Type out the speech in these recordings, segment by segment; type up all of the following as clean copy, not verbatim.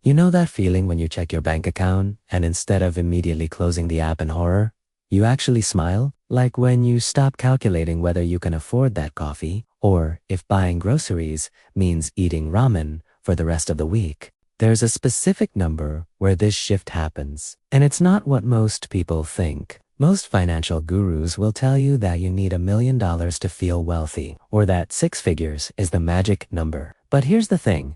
You know that feeling when you check your bank account and instead of immediately closing the app in horror, you actually smile? Like when you stop calculating whether you can afford that coffee or if buying groceries means eating ramen for the rest of the week. There's a specific number where this shift happens, and it's not what most people think. Most financial gurus will tell you that you need $1 million to feel wealthy, or that 6 figures is the magic number. But here's the thing,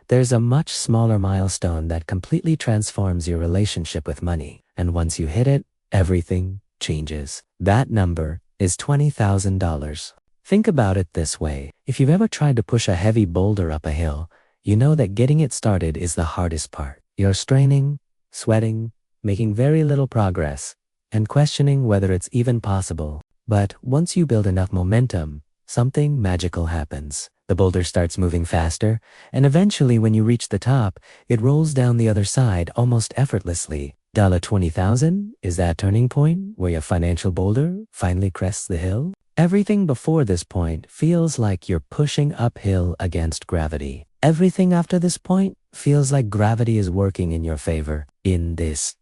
there's a much smaller milestone that completely transforms your relationship with money. And once you hit it, everything changes. That number is $20,000. Think about it this way. If you've ever tried to push a heavy boulder up a hill, you know that getting it started is the hardest part. You're straining, sweating, making very little progress, and questioning whether it's even possible. But once you build enough momentum, something magical happens. The boulder starts moving faster, and eventually when you reach the top, it rolls down the other side almost effortlessly. $20,000 is that turning point where your financial boulder finally crests the hill. Everything before this point feels like you're pushing uphill against gravity. Everything after this point feels like gravity is working in your favor. In this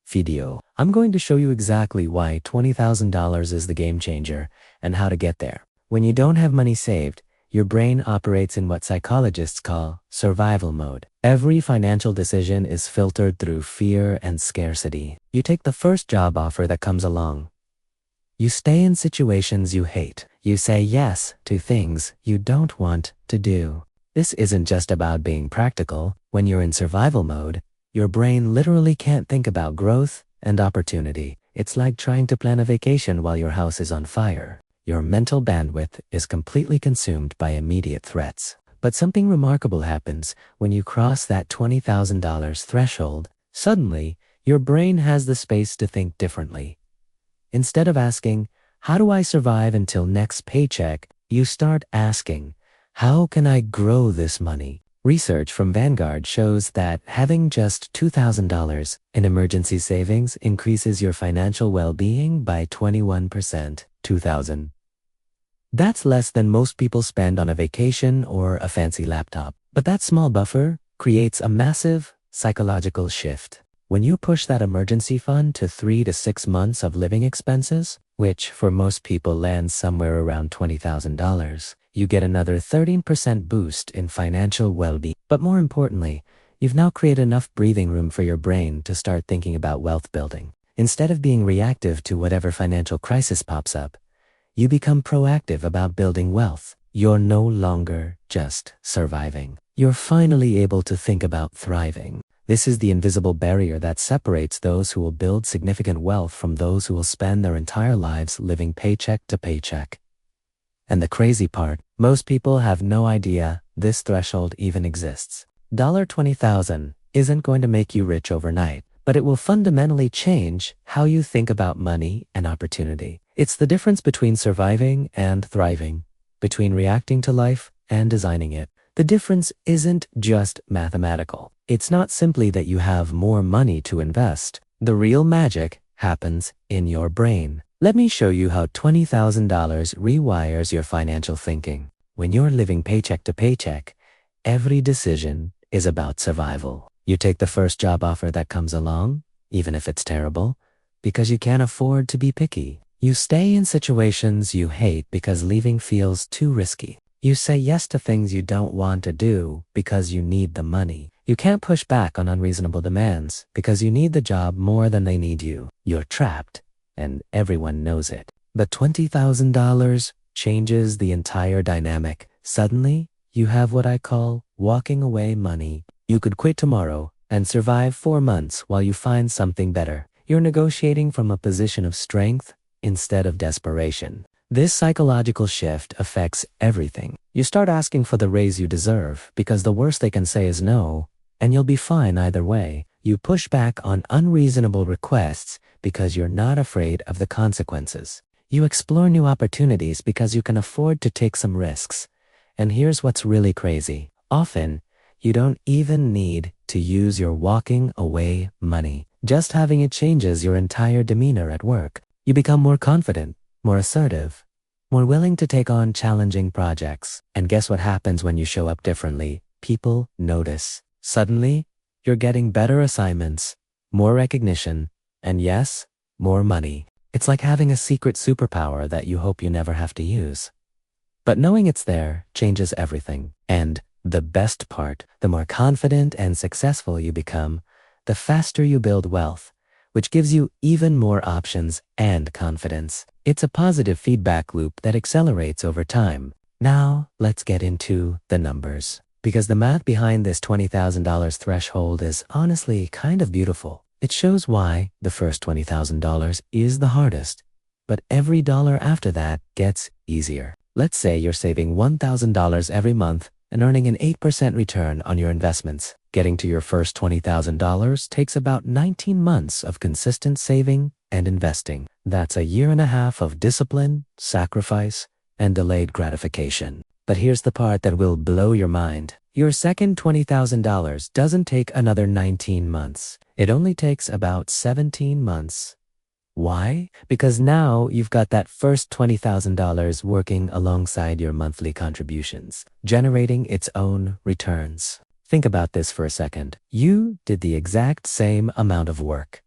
video, I'm going to show you exactly why $20,000 is the game changer and how to get there. When you don't have money saved, your brain operates in what psychologists call survival mode. Every financial decision is filtered through fear and scarcity. You take the first job offer that comes along. You stay in situations you hate. You say yes to things you don't want to do. This isn't just about being practical. When you're in survival mode, your brain literally can't think about growth and opportunity. It's like trying to plan a vacation while your house is on fire. Your mental bandwidth is completely consumed by immediate threats. But something remarkable happens when you cross that $20,000 threshold. Suddenly, your brain has the space to think differently. Instead of asking, how do I survive until next paycheck, you start asking, how can I grow this money? Research from Vanguard shows that having just $2,000 in emergency savings increases your financial well-being by 21%. $2,000. That's less than most people spend on a vacation or a fancy laptop. But that small buffer creates a massive psychological shift. When you push that emergency fund to 3 to 6 months of living expenses, which for most people lands somewhere around $20,000, you get another 13% boost in financial well-being. But more importantly, you've now created enough breathing room for your brain to start thinking about wealth building. Instead of being reactive to whatever financial crisis pops up, you become proactive about building wealth. You're no longer just surviving. You're finally able to think about thriving. This is the invisible barrier that separates those who will build significant wealth from those who will spend their entire lives living paycheck to paycheck. And the crazy part, most people have no idea this threshold even exists. $20,000 isn't going to make you rich overnight, but it will fundamentally change how you think about money and opportunity. It's the difference between surviving and thriving, between reacting to life and designing it. The difference isn't just mathematical. It's not simply that you have more money to invest. The real magic happens in your brain. Let me show you how $20,000 rewires your financial thinking. When you're living paycheck to paycheck, every decision is about survival. You take the first job offer that comes along, even if it's terrible, because you can't afford to be picky. You stay in situations you hate because leaving feels too risky. You say yes to things you don't want to do because you need the money. You can't push back on unreasonable demands because you need the job more than they need you. You're trapped, and everyone knows it. But $20,000 changes the entire dynamic. Suddenly, you have what I call walking away money. You could quit tomorrow and survive 4 months while you find something better. You're negotiating from a position of strength instead of desperation. This psychological shift affects everything. You start asking for the raise you deserve because the worst they can say is no, and you'll be fine either way. You push back on unreasonable requests because you're not afraid of the consequences. You explore new opportunities because you can afford to take some risks. And here's what's really crazy. Often, you don't even need to use your walking away money. Just having it changes your entire demeanor at work. You become more confident, more assertive, more willing to take on challenging projects. And guess what happens when you show up differently? People notice. Suddenly, you're getting better assignments, more recognition, and yes, more money. It's like having a secret superpower that you hope you never have to use. But knowing it's there changes everything. And the best part, the more confident and successful you become, the faster you build wealth, which gives you even more options and confidence. It's a positive feedback loop that accelerates over time. Now, let's get into the numbers. Because the math behind this $20,000 threshold is honestly kind of beautiful. It shows why the first $20,000 is the hardest, but every dollar after that gets easier. Let's say you're saving $1,000 every month and earning an 8% return on your investments. Getting to your first $20,000 takes about 19 months of consistent saving and investing. That's a year and a half of discipline, sacrifice, and delayed gratification. But here's the part that will blow your mind. Your second $20,000 doesn't take another 19 months. It only takes about 17 months. Why? Because now you've got that first $20,000 working alongside your monthly contributions, generating its own returns. Think about this for a second. You did the exact same amount of work,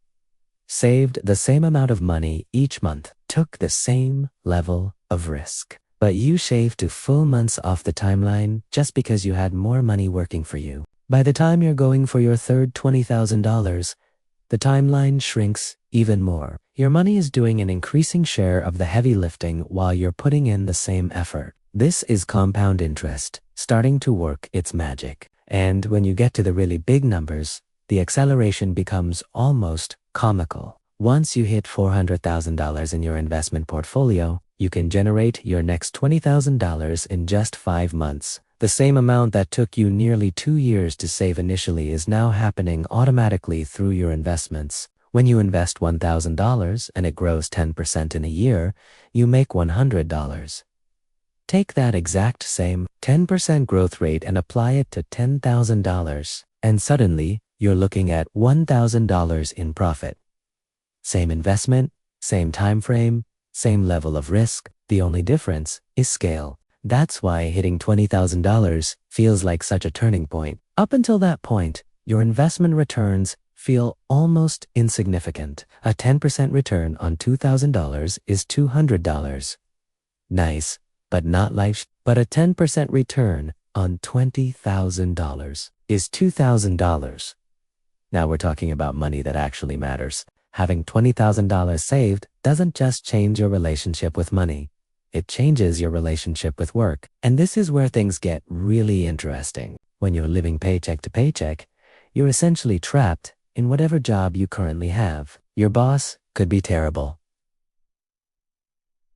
saved the same amount of money each month, took the same level of risk. But you shaved 2 full months off the timeline just because you had more money working for you. By the time you're going for your third $20,000, the timeline shrinks even more. Your money is doing an increasing share of the heavy lifting while you're putting in the same effort. This is compound interest, starting to work its magic. And when you get to the really big numbers, the acceleration becomes almost comical. Once you hit $400,000 in your investment portfolio, you can generate your next $20,000 in just 5 months. The same amount that took you nearly 2 years to save initially is now happening automatically through your investments. When you invest $1,000 and it grows 10% in a year, you make $100. Take that exact same 10% growth rate and apply it to $10,000, and suddenly you're looking at $1,000 in profit. Same investment, same time frame, same level of risk. The only difference is scale. That's why hitting $20,000 feels like such a turning point. Up until that point, your investment returns feel almost insignificant. A 10% return on $2,000 is $200. Nice, but not life. But a 10% return on $20,000 is $2,000. Now we're talking about money that actually matters. Having $20,000 saved doesn't just change your relationship with money. It changes your relationship with work. And this is where things get really interesting. When you're living paycheck to paycheck, you're essentially trapped in whatever job you currently have. Your boss could be terrible.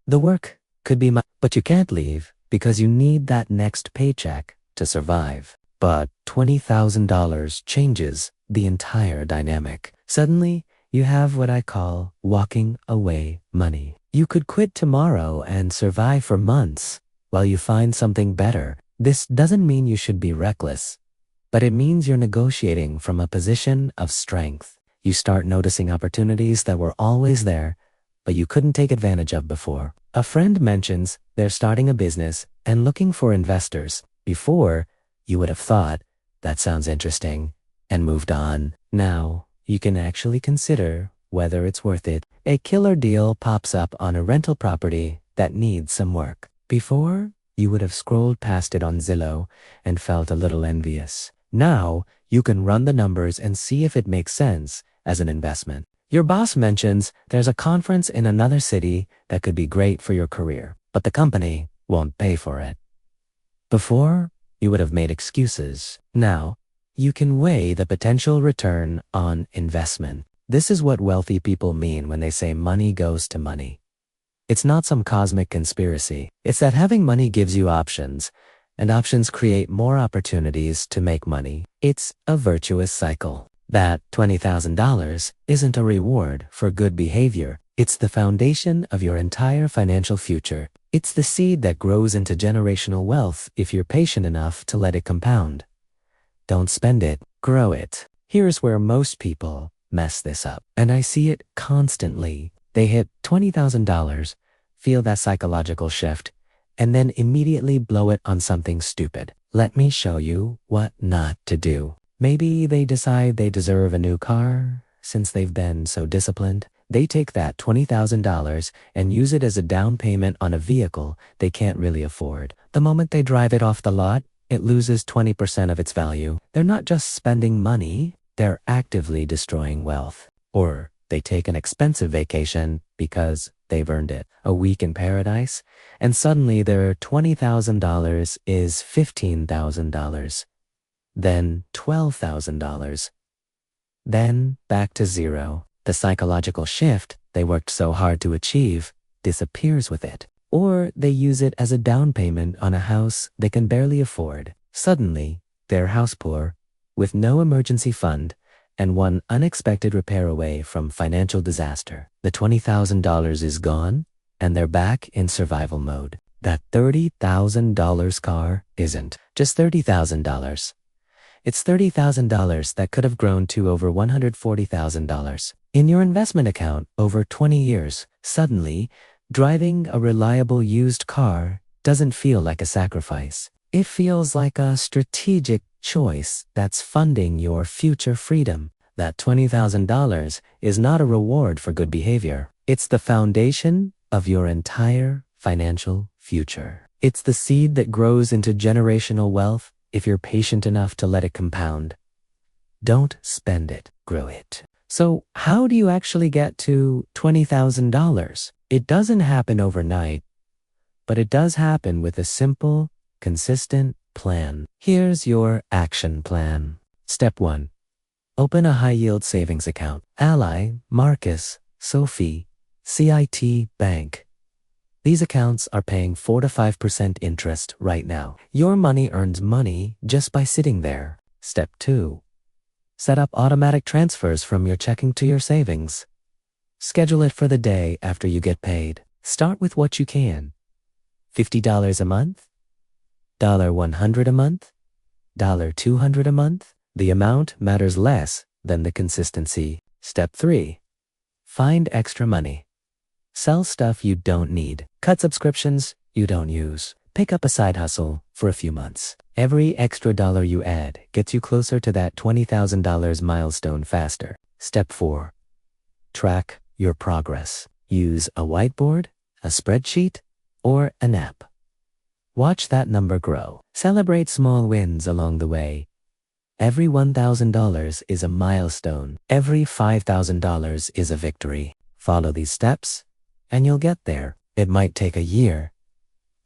The work could be but you can't leave because you need that next paycheck to survive. But $20,000 changes the entire dynamic. Suddenly, you have what I call walking away money. You could quit tomorrow and survive for months while you find something better. This doesn't mean you should be reckless, but it means you're negotiating from a position of strength. You start noticing opportunities that were always there, but you couldn't take advantage of before. A friend mentions they're starting a business and looking for investors. Before, you would have thought, that sounds interesting, and moved on. Now, you can actually consider whether it's worth it. A killer deal pops up on a rental property that needs some work. Before, you would have scrolled past it on Zillow and felt a little envious. Now, you can run the numbers and see if it makes sense as an investment. Your boss mentions there's a conference in another city that could be great for your career, but the company won't pay for it. Before, you would have made excuses. Now, you can weigh the potential return on investment. This is what wealthy people mean when they say money goes to money. It's not some cosmic conspiracy. It's that having money gives you options, and options create more opportunities to make money. It's a virtuous cycle. That $20,000 isn't a reward for good behavior. It's the foundation of your entire financial future. It's the seed that grows into generational wealth if you're patient enough to let it compound. Don't spend it, grow it. Here's where most people mess this up, and I see it constantly. They hit $20,000, feel that psychological shift, and then immediately blow it on something stupid. Let me show you what not to do. Maybe they decide they deserve a new car since they've been so disciplined. They take that $20,000 and use it as a down payment on a vehicle they can't really afford. The moment they drive it off the lot, it loses 20% of its value. They're not just spending money, they're actively destroying wealth. Or they take an expensive vacation because they've earned it. A week in paradise, and suddenly their $20,000 is $15,000. Then $12,000. Then back to zero. The psychological shift they worked so hard to achieve disappears with it. Or they use it as a down payment on a house they can barely afford. Suddenly, they're house poor, with no emergency fund, and one unexpected repair away from financial disaster. The $20,000 is gone, and they're back in survival mode. That $30,000 car isn't just $30,000. It's $30,000 that could have grown to over $140,000. In your investment account over 20 years, suddenly, driving a reliable used car doesn't feel like a sacrifice. It feels like a strategic choice that's funding your future freedom. That $20,000 is not a reward for good behavior. It's the foundation of your entire financial future. It's the seed that grows into generational wealth if you're patient enough to let it compound. Don't spend it, grow it. So how do you actually get to $20,000? It doesn't happen overnight, but it does happen with a simple, consistent plan. Here's your action plan. Step 1. Open a high-yield savings account. Ally, Marcus, Sophie, CIT Bank. These accounts are paying 4 to 5% interest right now. Your money earns money just by sitting there. Step 2. Set up automatic transfers from your checking to your savings. Schedule it for the day after you get paid. Start with what you can. $50 a month? $100 a month? $200 a month? The amount matters less than the consistency. Step 3. Find extra money. Sell stuff you don't need. Cut subscriptions you don't use. Pick up a side hustle for a few months. Every extra dollar you add gets you closer to that $20,000 milestone faster. Step 4. Track your progress. Use a whiteboard, a spreadsheet, or an app. Watch that number grow. Celebrate small wins along the way. Every $1,000 is a milestone. Every $5,000 is a victory. Follow these steps, and you'll get there. It might take a year.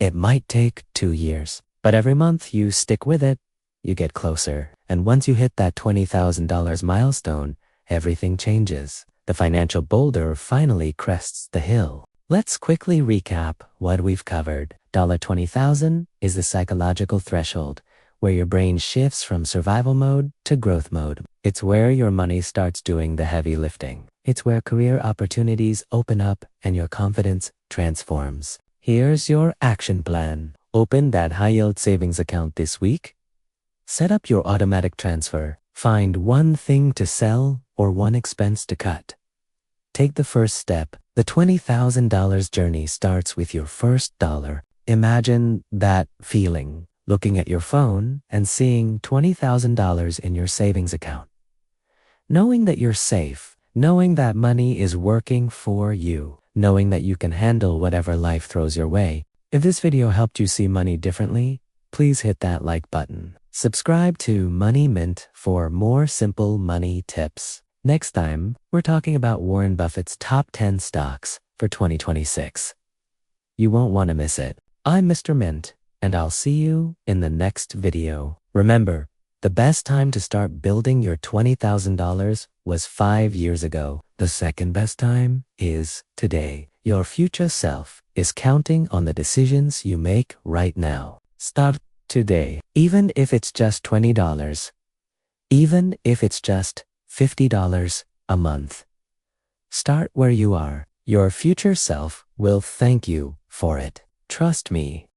It might take 2 years. But every month you stick with it, you get closer. And once you hit that $20,000 milestone, everything changes. The financial boulder finally crests the hill. Let's quickly recap what we've covered. $20,000 is the psychological threshold, where your brain shifts from survival mode to growth mode. It's where your money starts doing the heavy lifting. It's where career opportunities open up and your confidence transforms. Here's your action plan. Open that high-yield savings account this week. Set up your automatic transfer. Find one thing to sell or one expense to cut. Take the first step. The $20,000 journey starts with your first dollar. Imagine that feeling, looking at your phone and seeing $20,000 in your savings account. Knowing that you're safe, knowing that money is working for you, knowing that you can handle whatever life throws your way. If this video helped you see money differently, please hit that like button. Subscribe to Money Mint for more simple money tips. Next time, we're talking about Warren Buffett's top 10 stocks for 2026. You won't want to miss it. I'm Mr. Mint, and I'll see you in the next video. Remember, the best time to start building your $20,000 was 5 years ago. The second best time is today. Your future self is counting on the decisions you make right now. Start today. Even if it's just $20, even if it's just $50 a month. Start where you are. Your future self will thank you for it. Trust me.